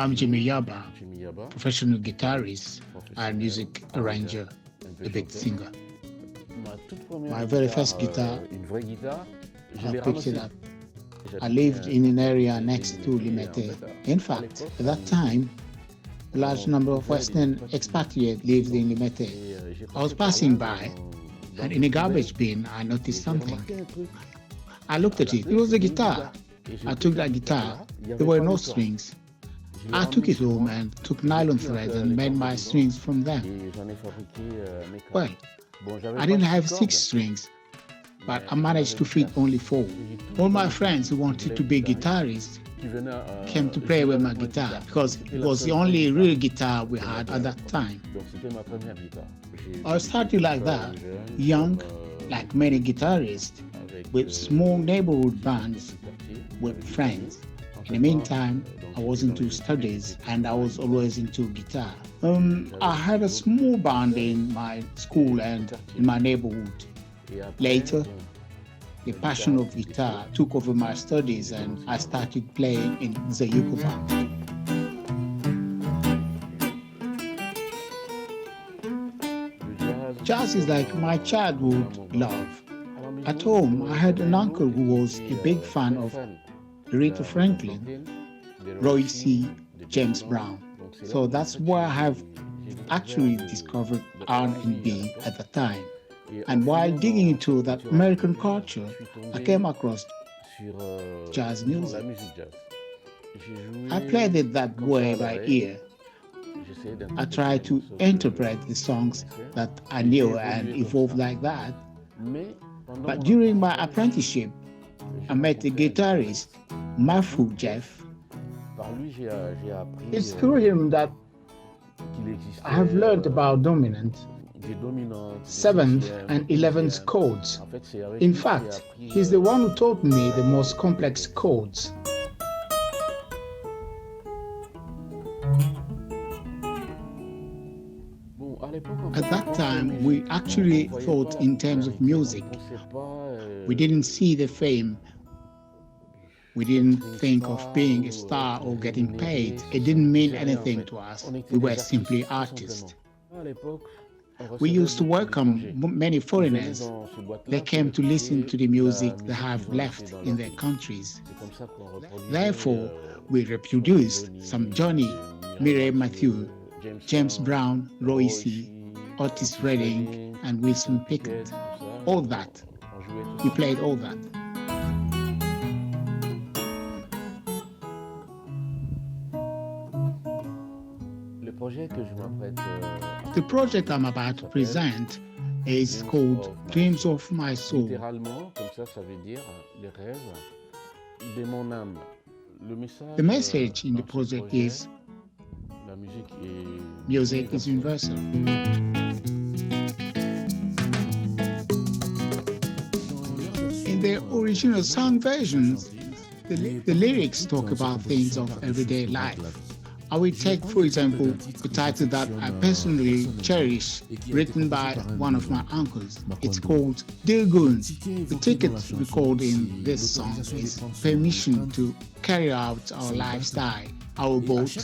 I'm Jimmy Yaba, Jimmy Yaba, professional guitarist and professionnel, music arrangeur arranger, and a big chanteur. singer. Ma toute première My very guitare, first guitar une vraie guitare, je I l'ai picked it ramassée. up. I J'habitais lived in an area les next to Limités, et en Limete. fait, In à fact, l'époque, at that time, a large number of Western expatriates lived in Limete. j'ai I was passé par là passing by, dans and une in a poubelle, garbage bin, I et noticed j'ai something. remarqué un truc. I looked at it. It was a guitar. Et j'ai I pris took cette that guitar. guitare-là, il y avait There were pas no de corde. strings. Je l'ai I ramenée took it chez home moi, and took j'ai nylon pris un threads peu and les made cordes my dedans, strings from them. et j'en ai fabriqué mes cordes. Well, Bon, j'avais I pas didn't six have cordes, 6 strings, but mais I j'en managed avais to fit 4. only 4. J'ai tout All my connu friends who qui wanted voulaient to être be guitaristes, guitarists qui venaient came to play jouer with my avec ma guitar guitare. because C'était it la was seule the vraie only guitare real guitar we que had j'avais à at that l'époque. time. Donc c'était ma première guitare. J'ai I débuté started comme like ça, that, jeune, young, comme, like many guitarists, avec with small neighborhood bands petit quartier, with avec des friends. amis. En In fait, the moi, meantime, I donc was j'étais dans into les studies études, and I was j'étais always into guitar. j'avais I had a toujours small band in my school and in my neighborhood. et après, Later, bon, the passion of guitar took over my studies and I started playing in the Yuko band. le Jazz is like my childhood love. À la maison, At home, I had an j'avais uncle oncle who qui was a était, big fan très of fan de Aretha la Franklin, de Roy Roy C., de James James Brown. Donc, c'est là So où, en that's fait, where I have j'ai actually découvert discovered de R&B R&B at the time. Et And en while fouillant digging dans into cette that culture American américaine, culture, je suis I tombé came across sur jazz disons, music. la musique jazz. J'ai I joué played it that comme way ça à by l'oreille. ear. J'essayais I d'interpréter tried les to morceaux que interpret je the songs connaissais. that I Et j'ai knew and évolué comme evolved ça. like that. Mais pendant But mon during my apprentissage, apprenticeship, j'ai I met a rencontré un guitarist, Mafu Jeff. Par lui, j'ai appris It's through him that qu'il existait I have learned about dominant, des dominantes, des 7th sixièmes, and des 11th dixièmes. chords. En fait, c'est avec In lui que j'ai fact, appris, he's the one who taught me the most complex chords. Bon, à l'époque, en At fait, that on time, pensait we musique, actually on voyait thought pas in terms of la rivière, music. on pensait pas, We didn't see the fame. We didn't think of being a star or getting paid. It didn't mean anything to us. on était We were des simply tout artists. simplement. À l'époque, on We recevait used to beaucoup welcome d'étrangers. many Ils venaient foreigners. dans ce boîte-là They pour came to listen écouter to the music la they musique have qu'ils ont left laissée dans in leur their pays. countries. C'est comme ça qu'on reproduisait, Therefore, we reproduced some Johnny, Mireille Matthew, James Brown, Roy C., Otis Redding, and Wilson Pickett. All that. On jouait tout We ça. played all that. Le projet que je m'apprête The project I'm about to present is called Dreams of My Soul. littéralement, comme ça veut dire les rêves de mon âme. Le message, The message in dans the ce project projet, is la musique est music is universal. In the original song versions, the lyrics talk about things of everyday life. I will take, for example, the title that I personally cherish, written by one of my uncles. It's called Dear Goons. The ticket recorded in this song is permission to carry out our lifestyle, our boat,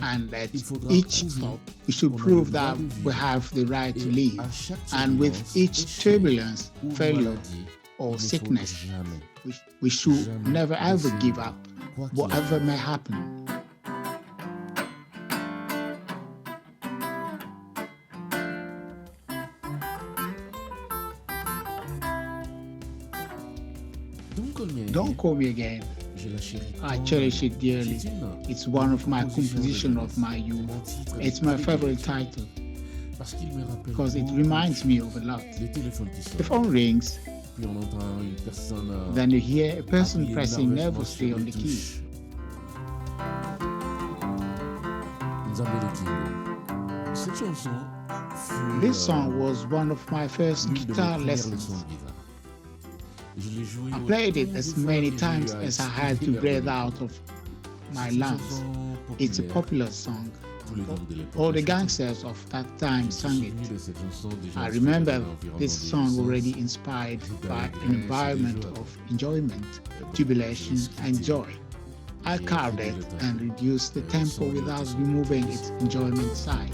and at each stop we should prove that we have the right to live. And with each turbulence, failure, or sickness, we should never ever give up, whatever may happen. Don't Call Me Again. I cherish it dearly. It's one of my compositions of my youth. It's my favorite title because it reminds me of a lot. The phone rings, then you hear a person pressing nervously on the keys. This song was one of my first guitar lessons. I played it as many times as I had to breathe out of my lungs. It's a popular song. All the gangsters of that time sang it. I remember this song already inspired by an environment of enjoyment, jubilation, and joy. I carved it and reduced the tempo without removing its enjoyment side.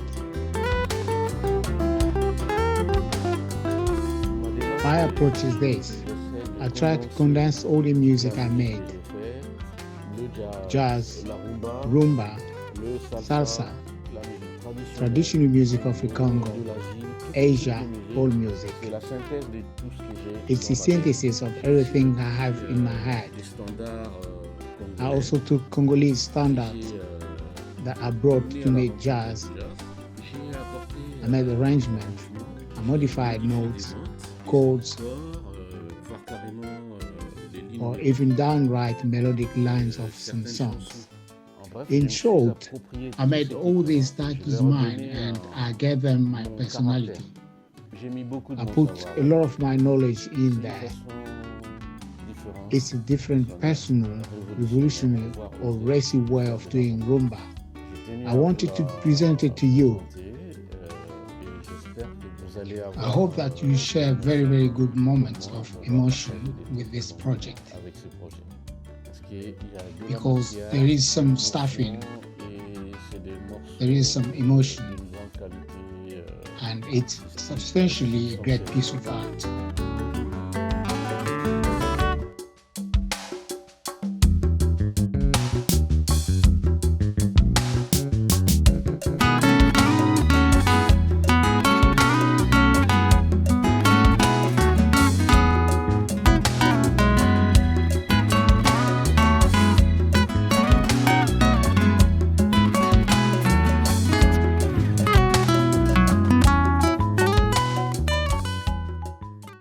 My approach is this. I try to condense all the music I made: jazz, rumba, salsa, traditional music of the Congo, Asia, all music. It's the synthesis of everything I have in my head. I also took Congolese standards that I brought to make jazz. I made arrangements, I modified notes, chords, or even downright melodic lines of some songs. In short, I made all these titles mine and I gave them my personality. I put a lot of my knowledge in there. It's a different personal, revolutionary or racy way of doing rumba. I wanted to present it to you. I hope that you share very, very good moments of emotion with this project, because there is some stuffing, there is some emotion, and it's substantially a great piece of art.